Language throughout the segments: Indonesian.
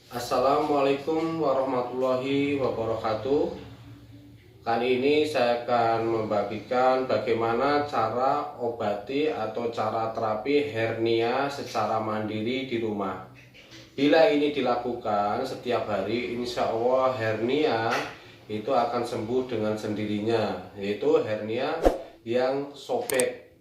Assalamualaikum warahmatullahi wabarakatuh. Kali ini saya akan membagikan bagaimana cara obati atau cara terapi hernia secara mandiri di rumah. Bila ini dilakukan setiap hari, insya Allah hernia itu akan sembuh dengan sendirinya, yaitu hernia yang sobek,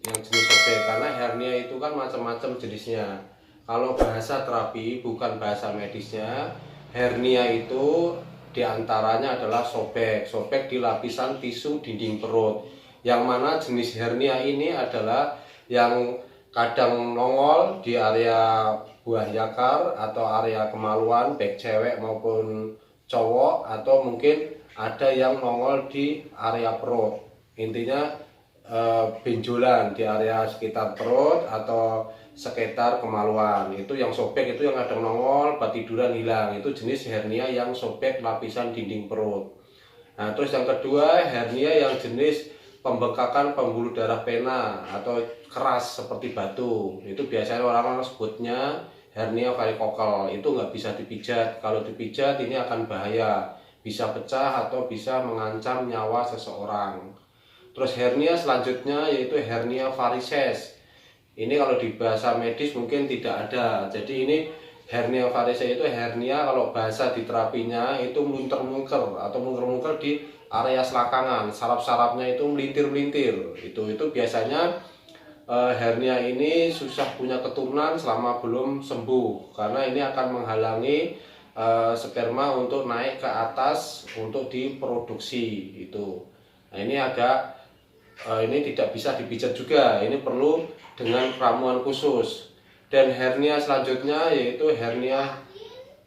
yang jenis sobek, karena hernia itu kan macam-macam jenisnya. Kalau bahasa terapi, bukan bahasa medisnya, hernia itu diantaranya adalah sobek. Sobek di lapisan tisu dinding perut, yang mana jenis hernia ini adalah yang kadang nongol di area buah yakar atau area kemaluan, baik cewek maupun cowok, atau mungkin ada yang nongol di area perut. Intinya benjolan di area sekitar perut atau sekitar kemaluan. Itu yang sobek, itu yang kadang nongol, batiduran hilang. Itu jenis hernia yang sobek lapisan dinding perut. Nah, terus yang kedua, hernia yang jenis pembengkakan pembuluh darah pena atau keras seperti batu. Itu biasanya orang-orang sebutnya hernia varikokal. Itu nggak bisa dipijat. Kalau dipijat ini akan bahaya, bisa pecah atau bisa mengancam nyawa seseorang. Terus hernia selanjutnya yaitu hernia varises. Ini kalau di bahasa medis mungkin tidak ada. Jadi ini hernia varises itu hernia, kalau bahasa di terapinya itu melunter-melunter atau melunter-melunter di area selakangan. Saraf-sarafnya itu melintir-melintir. Itu biasanya hernia ini susah punya keturunan selama belum sembuh, karena ini akan menghalangi sperma untuk naik ke atas untuk diproduksi itu. Nah, ini ini tidak bisa dipijat juga, ini perlu dengan ramuan khusus. Dan hernia selanjutnya yaitu hernia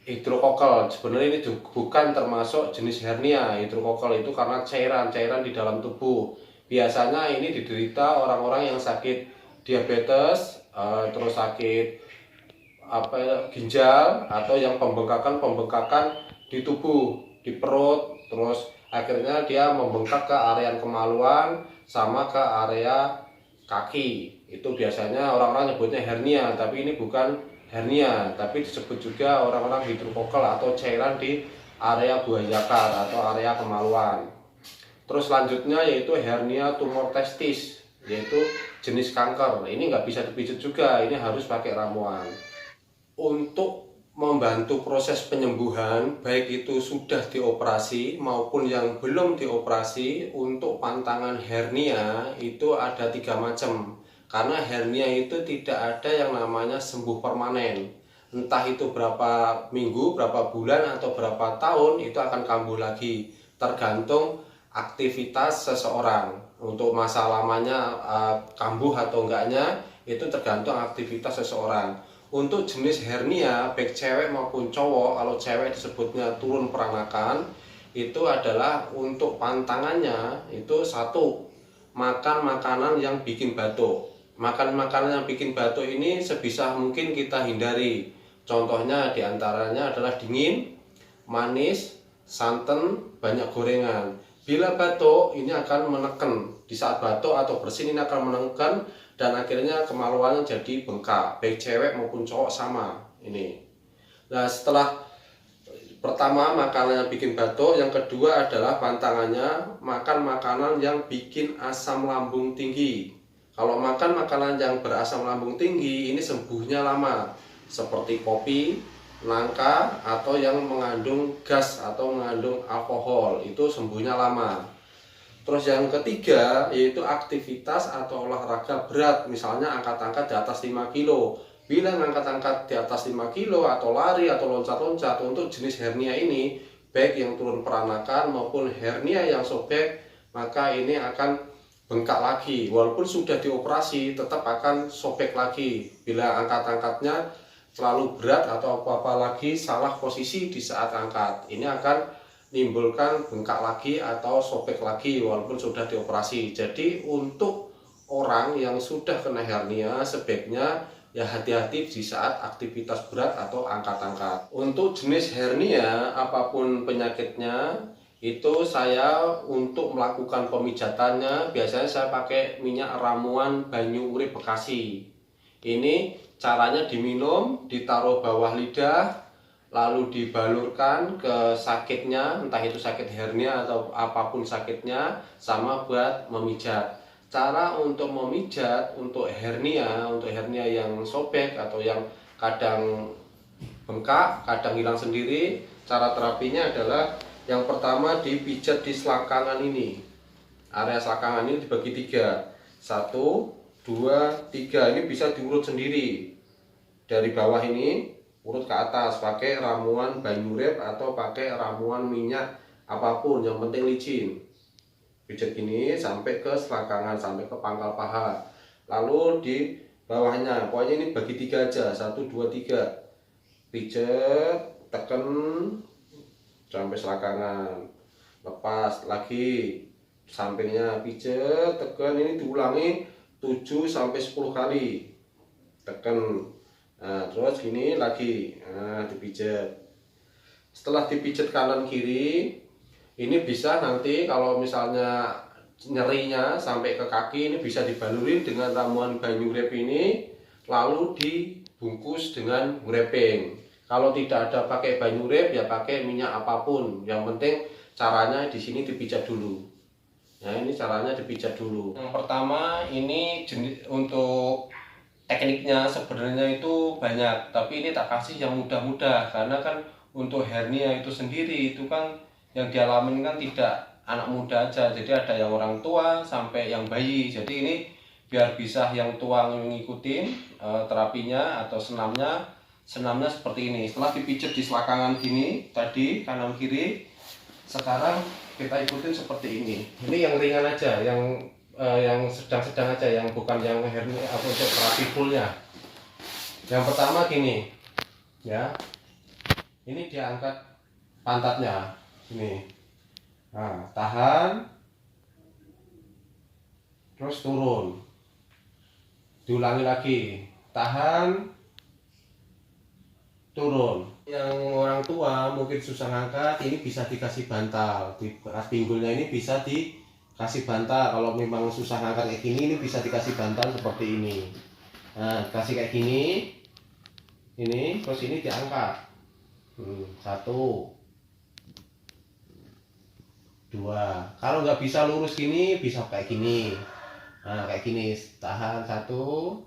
hidrokokal. Sebenarnya ini bukan termasuk jenis hernia. Hidrokokal itu karena cairan-cairan di dalam tubuh. Biasanya ini diderita orang-orang yang sakit diabetes, terus sakit ginjal, atau yang pembengkakan di tubuh, di perut, terus akhirnya dia membengkak ke area kemaluan sama ke area kaki. Itu biasanya orang-orang nyebutnya hernia, tapi ini bukan hernia, tapi disebut juga orang-orang hidrokokal atau cairan di area buah yakar atau area kemaluan. Terus selanjutnya yaitu hernia tumor testis, yaitu jenis kanker. Ini nggak bisa dipijat juga, ini harus pakai ramuan. Untuk membantu proses penyembuhan, baik itu sudah dioperasi maupun yang belum dioperasi, untuk pantangan hernia itu ada 3 macam. Karena hernia itu tidak ada yang namanya sembuh permanen. Entah itu berapa minggu, berapa bulan, atau berapa tahun, itu akan kambuh lagi. Tergantung aktivitas seseorang. Untuk masa lamanya kambuh atau enggaknya, itu tergantung aktivitas seseorang. Untuk jenis hernia, baik cewek maupun cowok, kalau cewek disebutnya turun peranakan, itu adalah untuk pantangannya itu satu, makan makanan yang bikin batuk. Makan makanan yang bikin batuk ini sebisa mungkin kita hindari. Contohnya diantaranya adalah dingin, manis, santan, banyak gorengan. Bila batuk ini akan menekan, di saat batuk atau bersin ini akan menekan, dan akhirnya kemaluannya jadi bengkak, baik cewek maupun cowok sama ini. Nah, setelah pertama makanan yang bikin batuk, yang kedua adalah pantangannya makan makanan yang bikin asam lambung tinggi. Kalau makan makanan yang berasam lambung tinggi ini sembuhnya lama, seperti kopi, nangka, atau yang mengandung gas atau mengandung alkohol, itu sembuhnya lama. Terus yang ketiga yaitu aktivitas atau olahraga berat, misalnya angkat-angkat di atas 5 kilo. Bila angkat-angkat di atas 5 kilo atau lari atau loncat-loncat, untuk jenis hernia ini, baik yang turun peranakan maupun hernia yang sobek, maka ini akan bengkak lagi. Walaupun sudah dioperasi, tetap akan sobek lagi bila angkat-angkatnya terlalu berat atau apa-apa lagi salah posisi di saat angkat. Ini akan nimbulkan bengkak lagi atau sobek lagi walaupun sudah dioperasi. Jadi untuk orang yang sudah kena hernia, sebaiknya ya hati-hati di saat aktivitas berat atau angkat-angkat. Untuk jenis hernia apapun penyakitnya, itu saya untuk melakukan pemijatannya biasanya saya pakai minyak ramuan banyu urip Bekasi. Ini caranya diminum, ditaruh bawah lidah, lalu dibalurkan ke sakitnya, entah itu sakit hernia atau apapun sakitnya, sama buat memijat. Cara untuk memijat untuk hernia yang sobek atau yang kadang bengkak, kadang hilang sendiri, cara terapinya adalah yang pertama dipijat di selangkangan ini. Area selangkangan ini dibagi 3. 1, 2, 3. Ini bisa diurut sendiri. Dari bawah ini urut ke atas pakai ramuan banyurep atau pakai ramuan minyak apapun, yang penting licin. Pijat gini sampai ke selangkangan, sampai ke pangkal paha. Lalu di bawahnya, pokoknya ini bagi 3 aja. 1, 2, 3. Pijat, tekan sampai selangkangan, lepas lagi sampingnya, pijat, tekan, ini diulangi 7 sampai 10 kali, tekan. Nah, terus gini lagi, nah, dipijat. Setelah dipijat kanan kiri, ini bisa nanti kalau misalnya nyerinya sampai ke kaki, ini bisa dibalurin dengan ramuan banyurep ini, lalu dibungkus dengan wrapping. Kalau tidak ada pakai banyurep, ya pakai minyak apapun. Yang penting caranya di sini dipijat dulu. Nah, ini caranya dipijat dulu. Yang pertama ini untuk tekniknya sebenarnya itu banyak, tapi ini tak kasih yang mudah-mudah karena kan untuk hernia itu sendiri itu kan yang dialami kan tidak anak muda aja, jadi ada yang orang tua sampai yang bayi. Jadi ini biar bisa yang tua ngikutin terapinya atau senamnya seperti ini. Setelah dipijat di selangkangan gini tadi kanan kiri, sekarang kita ikutin seperti ini. Ini yang ringan aja, yang sedang-sedang aja, yang bukan yang hernia atau untuk terapi fullnya. Yang pertama gini ya, ini diangkat pantatnya ini, nah, tahan, terus turun, diulangi lagi, tahan, turun. Yang orang tua mungkin susah ngangkat, ini bisa dikasih bantal di bekas pinggulnya, ini bisa dikasih bantal. Kalau memang susah ngangkat kayak gini, ini bisa dikasih bantal seperti ini. Nah, kasih kayak gini, ini terus ini diangkat. 1, 2. Kalau nggak bisa lurus gini, bisa kayak gini. Nah, kayak gini, tahan 1,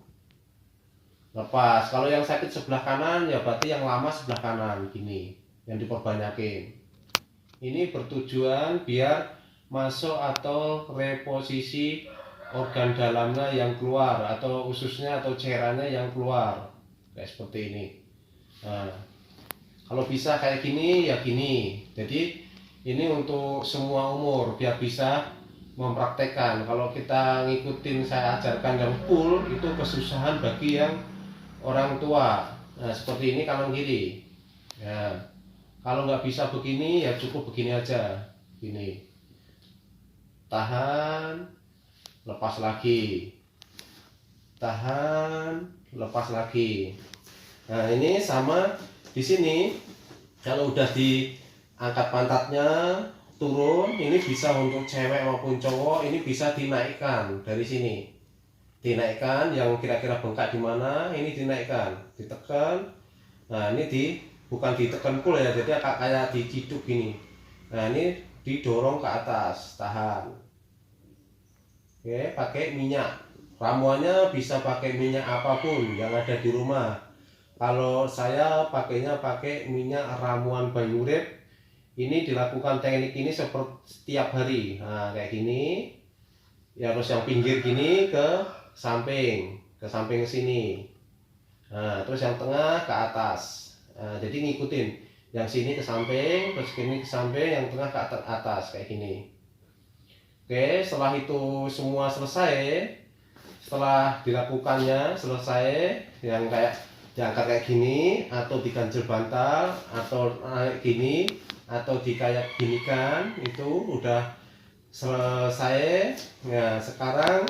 lepas. Kalau yang sakit sebelah kanan ya berarti yang lama sebelah kanan gini, yang diperbanyakin. Ini bertujuan biar masuk atau reposisi organ dalamnya yang keluar, atau ususnya atau cairannya yang keluar, kayak seperti ini. Nah, kalau bisa kayak gini ya gini. Jadi ini untuk semua umur biar bisa mempraktekkan. Kalau kita ngikutin saya ajarkan yang full, itu kesusahan bagi yang orang tua. Nah, seperti ini kanan kiri ya. Kalau nggak bisa begini ya cukup begini aja, gini, tahan, lepas lagi, tahan, lepas lagi. Nah, ini sama di sini. Kalau udah diangkat pantatnya, turun, ini bisa untuk cewek maupun cowok, ini bisa dinaikkan dari sini. Dinaikkan yang kira-kira bengkak di mana, ini dinaikkan, ditekan. Nah, ini bukan ditekan full ya, jadi kayak diciduk gini. Nah, ini didorong ke atas, tahan. Oke, pakai minyak. Ramuannya bisa pakai minyak apapun yang ada di rumah. Kalau saya pakainya pakai minyak ramuan banyurep. Ini dilakukan teknik ini seperti setiap hari. Nah, kayak gini. Ya, harus yang pinggir gini ke samping ke sini. Nah, terus yang tengah ke atas. Nah, jadi ngikutin yang sini ke samping, terus ini ke samping, yang tengah ke atas kayak gini. Oke, setelah itu semua selesai, setelah dilakukannya selesai, yang kayak diangkat kayak gini, atau diganjel bantal, atau naik gini, atau dikayak ginikan, itu udah selesai. Nah, sekarang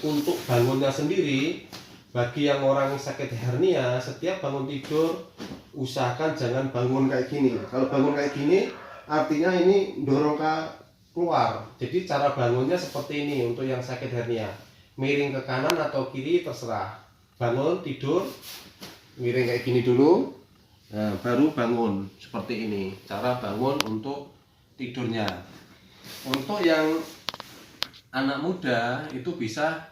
untuk bangunnya sendiri, bagi yang orang sakit hernia, setiap bangun tidur usahakan jangan bangun kayak gini. Kalau bangun kayak gini artinya ini dorong ke keluar. Jadi cara bangunnya seperti ini untuk yang sakit hernia. Miring ke kanan atau kiri terserah. Bangun tidur miring kayak gini dulu. Nah, baru bangun seperti ini. Cara bangun untuk tidurnya. Untuk yang anak muda itu bisa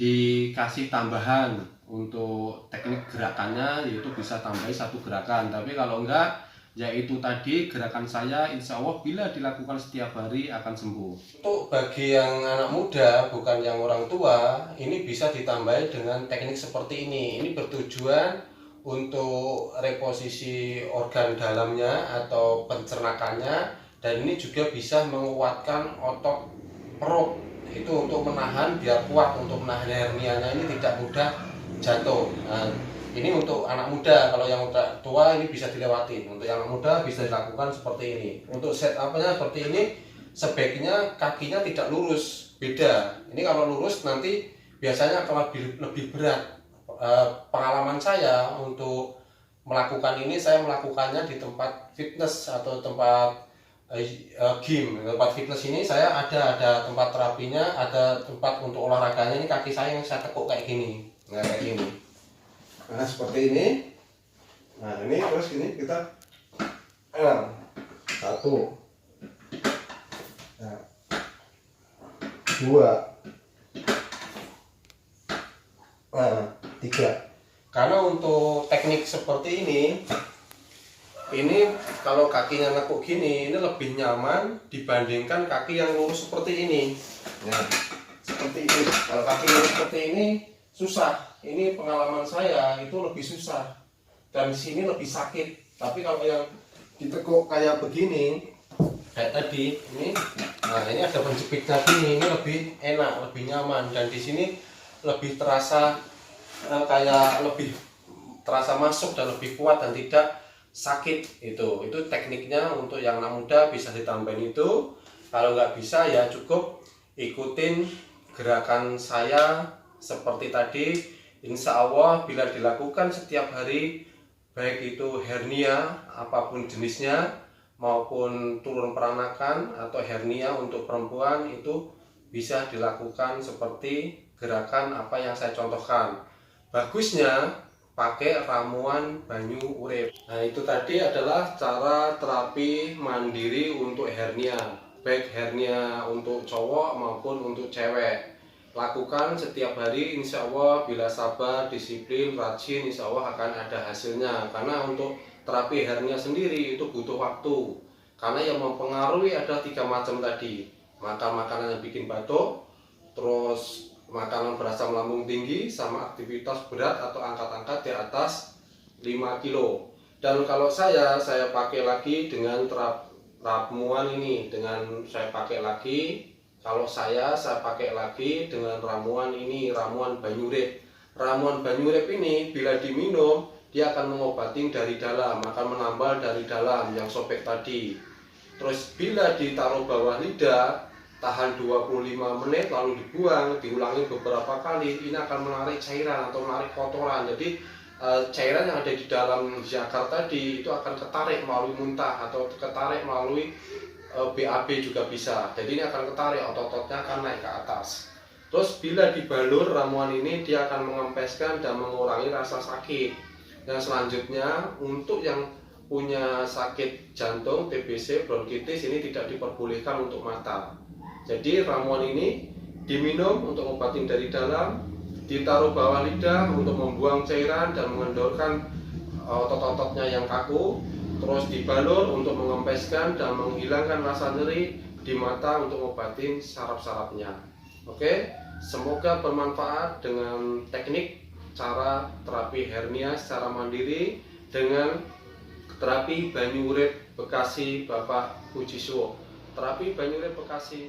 dikasih tambahan untuk teknik gerakannya, yaitu bisa tambahin satu gerakan. Tapi kalau enggak, yaitu tadi gerakan saya insya Allah bila dilakukan setiap hari akan sembuh. Untuk bagi yang anak muda bukan yang orang tua, ini bisa ditambahi dengan teknik seperti ini. Ini bertujuan untuk reposisi organ dalamnya atau pencernakannya, dan ini juga bisa menguatkan otot perut itu untuk menahan, biar kuat untuk menahan hernianya ini tidak mudah jatuh. Nah, ini untuk anak muda. Kalau yang tua ini bisa dilewati. Untuk yang muda bisa dilakukan seperti ini. Untuk set up-nya seperti ini, sebaiknya kakinya tidak lurus, beda. Ini kalau lurus nanti biasanya akan lebih berat. Pengalaman saya untuk melakukan ini, saya melakukannya di tempat fitness atau tempat gym. Tempat fitness ini saya ada tempat terapinya, ada tempat untuk olahraganya. Ini kaki saya yang saya tekuk kayak gini. Nah, kayak gini. Nah, seperti ini. Nah, ini terus ini kita satu, nah, dua, nah, tiga. Karena untuk teknik seperti ini kalau kakinya nekuk gini, ini lebih nyaman dibandingkan kaki yang lurus seperti ini. Nah, seperti ini. Kalau kaki lurus seperti ini susah. Ini pengalaman saya itu lebih susah, dan di sini lebih sakit. Tapi kalau yang ditekuk kayak begini, kayak tadi ini, nah ini ada penjepitnya gini, ini lebih enak, lebih nyaman, dan di sini lebih terasa kayak lebih terasa masuk dan lebih kuat dan tidak sakit. Itu tekniknya. Untuk yang anak muda bisa ditambahin itu. Kalau nggak bisa ya cukup ikutin gerakan saya seperti tadi. Insya Allah bila dilakukan setiap hari, baik itu hernia apapun jenisnya maupun turun peranakan atau hernia untuk perempuan, itu bisa dilakukan seperti gerakan apa yang saya contohkan. Bagusnya pakai ramuan banyu urip. Nah, itu tadi adalah cara terapi mandiri untuk hernia, baik hernia untuk cowok maupun untuk cewek. Lakukan setiap hari, insya Allah bila sabar, disiplin, rajin, insya Allah akan ada hasilnya. Karena untuk terapi hernia sendiri itu butuh waktu. Karena yang mempengaruhi ada 3 macam tadi. Makan makanan yang bikin batuk, terus makanan berasam lambung tinggi, sama aktivitas berat atau angkat-angkat di atas 5 kilo. Dan kalau saya pakai lagi dengan ramuan ini, dengan saya pakai lagi. Kalau saya pakai lagi dengan ramuan ini, ramuan banyurip. Ramuan banyurip ini bila diminum, dia akan mengobati dari dalam, akan menambal dari dalam yang sobek tadi. Terus bila ditaruh bawah lidah, tahan 25 menit lalu dibuang, diulangi beberapa kali, ini akan menarik cairan atau menarik kotoran. Jadi cairan yang ada di dalam zakar tadi itu akan ketarik melalui muntah atau ketarik melalui BAB juga bisa. Jadi ini akan ketarik, otot-ototnya akan naik ke atas. Terus bila dibalur ramuan ini, dia akan mengempeskan dan mengurangi rasa sakit. Dan selanjutnya untuk yang punya sakit jantung, TBC, bronkitis, ini tidak diperbolehkan untuk mata. Jadi ramuan ini diminum untuk obatin dari dalam, ditaruh bawah lidah untuk membuang cairan dan mengendorkan otot-ototnya yang kaku. Terus dibalur untuk mengempeskan dan menghilangkan rasa nyeri di mata untuk ngobatin saraf-sarafnya. Oke, semoga bermanfaat dengan teknik cara terapi hernia secara mandiri dengan terapi banyu urip Bekasi Bapak Pujisuwo. Terapi banyu urip Bekasi